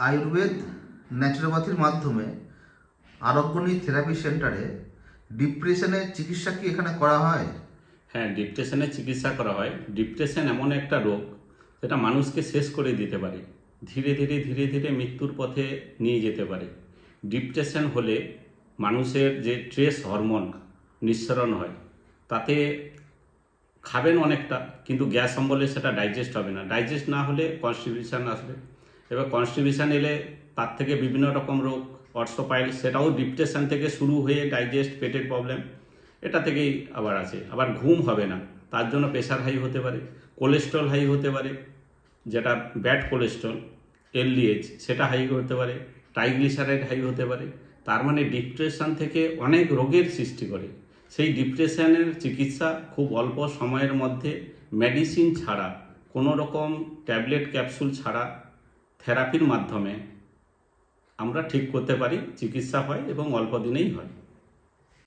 আয়ুর্বেদ ন্যাচুরোপ্যাথির মাধ্যমে আরোগ্যনী থেরাপি সেন্টারে ডিপ্রেশনের চিকিৎসা কি এখানে করা হয়? হ্যাঁ, ডিপ্রেশনের চিকিৎসা করা হয়। ডিপ্রেশন এমন একটা রোগ যেটা মানুষকে শেষ করে দিতে পারে, ধীরে ধীরে ধীরে ধীরে মৃত্যুর পথে নিয়ে যেতে পারে। ডিপ্রেশন হলে মানুষের যে স্ট্রেস হরমোন নিঃসরণ হয়, তাতে খাবেন অনেকটা, কিন্তু গ্যাস অম্বলে সেটা ডাইজেস্ট হবে না। ডাইজেস্ট না হলে কনস্টিপেশন আসবে। এবার কনস্টিপেশন এলে তার থেকে বিভিন্ন রকম রোগ, অর্থোপাইল, সেটাও ডিপ্রেশন থেকে শুরু হয়ে ডাইজেস্ট, পেটের প্রবলেম, এটা থেকেই আবার আছে। আবার ঘুম হবে না, তার জন্য প্রেশার হাই হতে পারে, কোলেস্ট্রল হাই হতে পারে, যেটা ব্যাড কোলেস্ট্রল, এলডিএইচ, সেটা হাই হতে পারে, ট্রাইগ্লিসারাইড হাই হতে পারে। তার মানে ডিপ্রেশন থেকে অনেক রোগের সৃষ্টি করে। সেই ডিপ্রেশনের চিকিৎসা খুব অল্প সময়ের মধ্যে, মেডিসিন ছাড়া, কোনো রকম ট্যাবলেট ক্যাপসুল ছাড়া, থেরাপির মাধ্যমে আমরা ঠিক করতে পারি। চিকিৎসা হয় এবং অল্প দিনেই হয়।